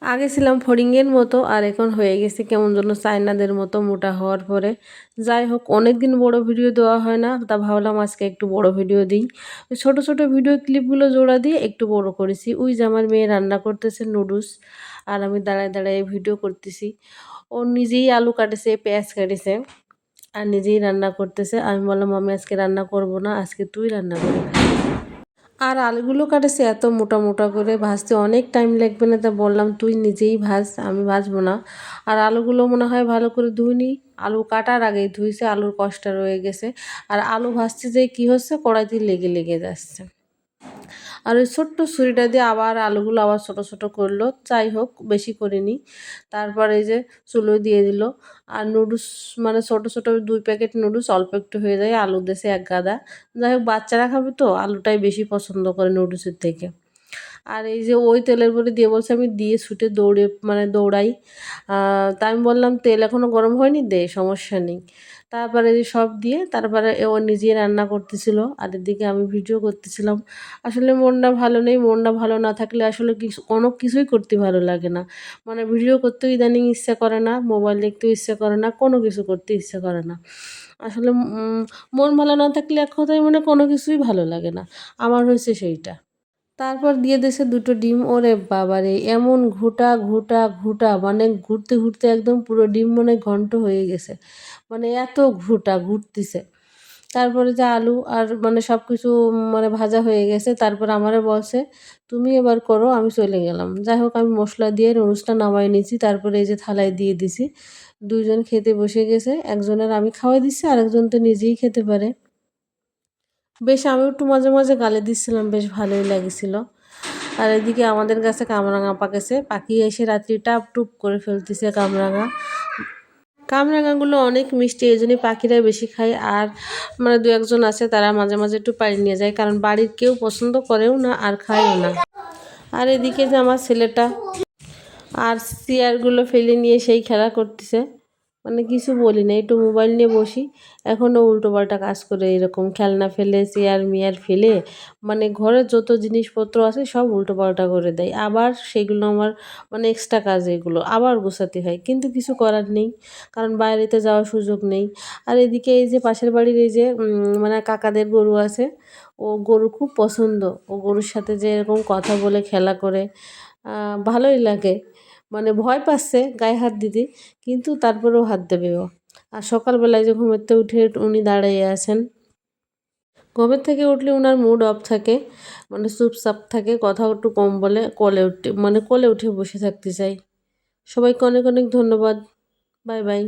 আগে ছিলাম ফড়িংয়ের মতো আর এখন হয়ে গেছে কেমন যেন চায়নাদের মতো মোটা হওয়ার পরে। যাই হোক, অনেক দিন বড় ভিডিও দেওয়া হয় না, তা ভাবলাম আজকে একটু বড় ভিডিও দিই। ছোট ছোট ভিডিও ক্লিপগুলো জোড়া দিয়ে একটু বড় করেছি। ওই যে আমার মেয়ে রান্না করতেছে নুডলস, আর আমি দাঁড়ায় দাঁড়ায় ভিডিও করতেছি। ও নিজেই আলু কাটেছে, পেঁয়াজ কাটেছে, আর নিজেই রান্না করতেছে। আমি বললাম আমি আজকে রান্না করব না, আজকে তুই রান্না করে খা। আর আলুগুলো কাটেছে এত মোটা মোটা করে, ভাজতে অনেক টাইম লাগবে না, তা বললাম তুই নিজেই ভাজ, আমি ভাজবো না। আর আলুগুলো মনে হয় ভালো করে ধুইনি, আলু কাটার আগেই ধুইছে, আলুর কষ্ট রয়ে গেছে। আর আলু ভাজতে যেয়ে কী হচ্ছে, কড়াইতে লেগে লেগে যাচ্ছে। আর ওই ছোট্ট ছুরিটা দিয়ে আবার আলুগুলো আবার ছোট ছোট করলো। যাই হোক, বেশি করিনি। তারপরে এই যে চুলো দিয়ে দিল। আর নুডলস মানে ছোট ছোট 2 প্যাকেট নুডলস অল্প একটু হয়ে যায়, আলু দেশে এক গাদা। যাই হোক, বাচ্চারা খাবে তো আলুটাই বেশি পছন্দ করে নুডলসের থেকে। আর এই যে ওই তেলের মধ্যে দিয়ে বলছে আমি দিয়ে ছুটে দৌড়াই। তা আমি বললাম তেল এখনও গরম হয়নি, দে, সমস্যা নেই। তারপরে যে সব দিয়ে তারপরে ও নিজেই রান্না করতেছিল, আর এদিকে আমি ভিডিও করতেছিলাম। আসলে মনটা ভালো নেই, মনটা ভালো না থাকলে আসলে কোনো কিছুই করতে ভালো লাগে না। মানে ভিডিও করতেও ইদানিং ইচ্ছা করে না, মোবাইল দেখতেও ইচ্ছা করে না, কোনো কিছু করতে ইচ্ছা করে না। আসলে মন ভালো না থাকলে এক কথায় মানে কোনো কিছুই ভালো লাগে না। আমার হয়েছে সেইটা। তারপর দিয়ে দিয়েছে 2টো ডিম। ওরে বাবারে, এমন ঘুটা ঘুটা ঘুটা, মানে ঘুরতে ঘুরতে একদম পুরো ডিম মনে হয় ঘন্ট হয়ে গেছে, মানে এত ঘুরতিছে। তারপরে যে আলু আর মানে সব কিছু মানে ভাজা হয়ে গেছে, তারপর আমারে বলছে তুমি এবার করো, আমি চলে গেলাম। যাই হোক, আমি মশলা দিয়ে নুডলসটা নামাই নিয়েছি, তারপরে এই যে থালায় দিয়ে দিছি। দুইজন খেতে বসে গেছে, একজনের আমি খাওয়াই দিচ্ছি, আরেকজন তো নিজেই খেতে পারে। বেশ আমি একটু মাঝে মাঝে গালে দিচ্ছিলাম, বেশ ভালোই লাগছিল। আর এদিকে আমাদের কাছে কামরাঙা পাকেছে, পাখি এসে রাত্রি টাপ টুপ করে ফেলতেছে কামরাঙা। কামরাঙাগুলো অনেক মিষ্টি, এই জন্যই পাখিরা বেশি খায়। আর মানে 2-1জন আছে, তারা মাঝে মাঝে একটু পাড়ি নিয়ে যায়, কারণ বাড়ির কেউ পছন্দ করেও না আর খায়ও না। আর এদিকে যে আমার ছেলেটা আর চেয়ারগুলো ফেলে নিয়ে সেই খেলা করতেছে, মানে কিছু বলি না, একটু মোবাইল নিয়ে বসি, এখনও উল্টোপাল্টা কাজ করে, এরকম খেলনা ফেলে চেয়ার মিয়ার ফেলে, মানে ঘরের যত জিনিসপত্র আছে সব উল্টোপাল্টা করে দেয়। আবার সেগুলো আমার মানে এক্সট্রা কাজ, এগুলো আবার গোছাতে হয়, কিন্তু কিছু করার নেই, কারণ বাইরেতে যাওয়ার সুযোগ নেই। আর এদিকে এই যে পাশের বাড়ির এই যে মানে কাকাদের গরু আছে, ও গরু খুব পছন্দ, ও গরুর সাথে যে এরকম কথা বলে খেলা করে, ভালোই লাগে। মানে ভয় পাচ্ছে গায়ে হাত দিতে, কিন্তু তারপরেও হাত দেবে ও। আর সকালবেলায় যে ঘুমের থেকে উঠে উনি দাঁড়িয়ে আছেন, ঘুমের থেকে উঠলে উনার মুড অফ থাকে, মানে চুপচাপ থাকে, কথা একটু কম বলে, কোলে উঠে বসে থাকতে চাই। সবাইকে অনেক অনেক ধন্যবাদ। Bye bye.